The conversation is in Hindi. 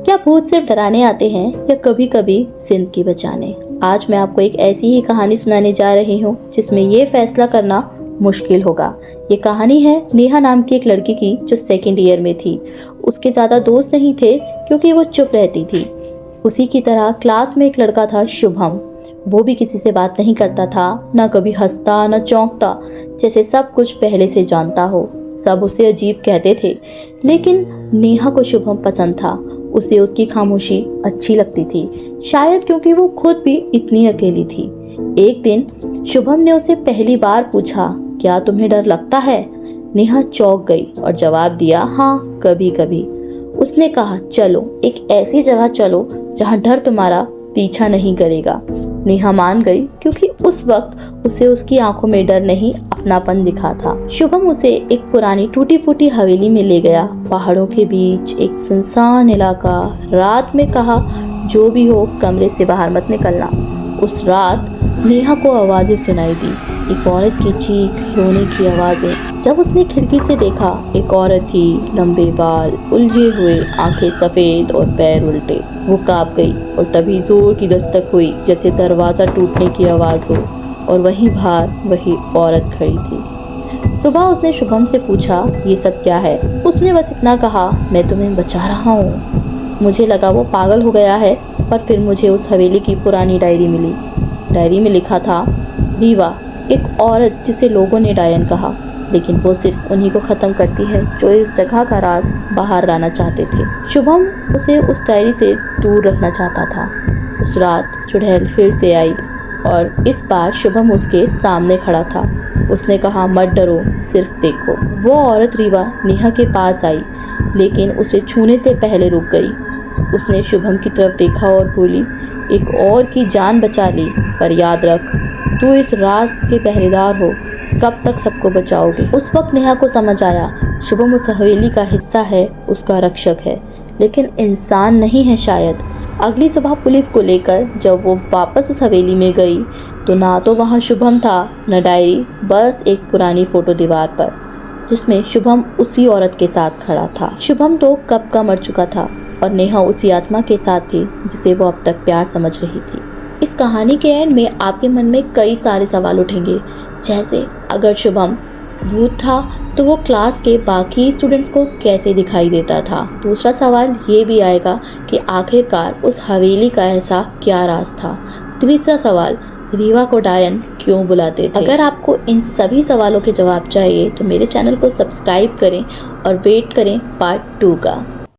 क्या भूत सिर्फ डराने आते हैं या कभी कभी जिंदगी बचाने? आज मैं आपको एक ऐसी ही कहानी सुनाने जा रही हूँ जिसमें ये फैसला करना मुश्किल होगा। ये कहानी है नेहा नाम की एक लड़की की जो सेकंड ईयर में थी। उसके ज़्यादा दोस्त नहीं थे क्योंकि वो चुप रहती थी। उसी की तरह क्लास में एक लड़का था शुभम। वो भी किसी से बात नहीं करता था, ना कभी हंसता ना चौंकता, जैसे सब कुछ पहले से जानता हो। सब उसे अजीब कहते थे, लेकिन नेहा को शुभम पसंद था। उसे उसकी खामोशी अच्छी लगती थी, शायद क्योंकि वो खुद भी इतनी अकेली थी। एक दिन शुभम ने उसे पहली बार पूछा, क्या तुम्हें डर लगता है? नेहा चौंक गई और जवाब दिया, हाँ कभी कभी। उसने कहा, चलो एक ऐसी जगह चलो जहाँ डर तुम्हारा पीछा नहीं करेगा। नेहा मान गई क्योंकि उस वक्त उसे उसकी आंखों में डर नहीं, अपनापन दिखा था। शुभम उसे एक पुरानी टूटी फूटी हवेली में ले गया, पहाड़ों के बीच एक सुनसान इलाका। रात में कहा, जो भी हो कमरे से बाहर मत निकलना। उस रात नेहा को आवाजें सुनाई दी, एक औरत की चीख, रोने की आवाजें। जब उसने खिड़की से देखा, एक औरत थी, लंबे बाल, उलझे हुए, आंखें सफेद और पैर उल्टे। वो कांप गई और तभी जोर की दस्तक हुई, जैसे दरवाजा टूटने की आवाज हो, और वहीं बाहर वही औरत खड़ी थी। सुबह उसने शुभम से पूछा, ये सब क्या है? उसने बस इतना कहा, मैं तुम्हें बचा रहा हूँ। मुझे लगा वो पागल हो गया है, पर फिर मुझे उस हवेली की पुरानी डायरी मिली। डायरी में लिखा था, रीवा, एक औरत जिसे लोगों ने डायन कहा, लेकिन वो सिर्फ उन्हीं को ख़त्म करती है जो इस जगह का राज बाहर लाना चाहते थे। शुभम उसे उस डायरी से दूर रखना चाहता था। उस रात चुड़ैल फिर से आई और इस बार शुभम उसके सामने खड़ा था। उसने कहा, मत डरो, सिर्फ देखो। वो औरत रीवा नेहा के पास आई, लेकिन उसे छूने से पहले रुक गई। उसने शुभम की तरफ देखा और बोली, एक और की जान बचा ली, पर याद रख, तू इस राज के पहरेदार हो, कब तक सबको बचाओगे? उस वक्त नेहा को समझ आया, शुभम उस हवेली का हिस्सा है, उसका रक्षक है, लेकिन इंसान नहीं है शायद। अगली सुबह पुलिस को लेकर जब वो वापस उस हवेली में गई, तो ना तो वहाँ शुभम था, न डायरी, बस एक पुरानी फोटो दीवार पर, जिसमें शुभम उसी औरत के साथ खड़ा था। शुभम तो कब का मर चुका था और नेहा उसी आत्मा के साथ थी जिसे वो अब तक प्यार समझ रही थी। इस कहानी के एंड में आपके मन में कई सारे सवाल उठेंगे, जैसे अगर शुभम भूत था तो वो क्लास के बाकी स्टूडेंट्स को कैसे दिखाई देता था? दूसरा सवाल ये भी आएगा कि आखिरकार उस हवेली का ऐसा क्या राज था? तीसरा सवाल, रीवा को डायन क्यों बुलाते थे? अगर आपको इन सभी सवालों के जवाब चाहिए तो मेरे चैनल को सब्सक्राइब करें और वेट करें पार्ट 2 का।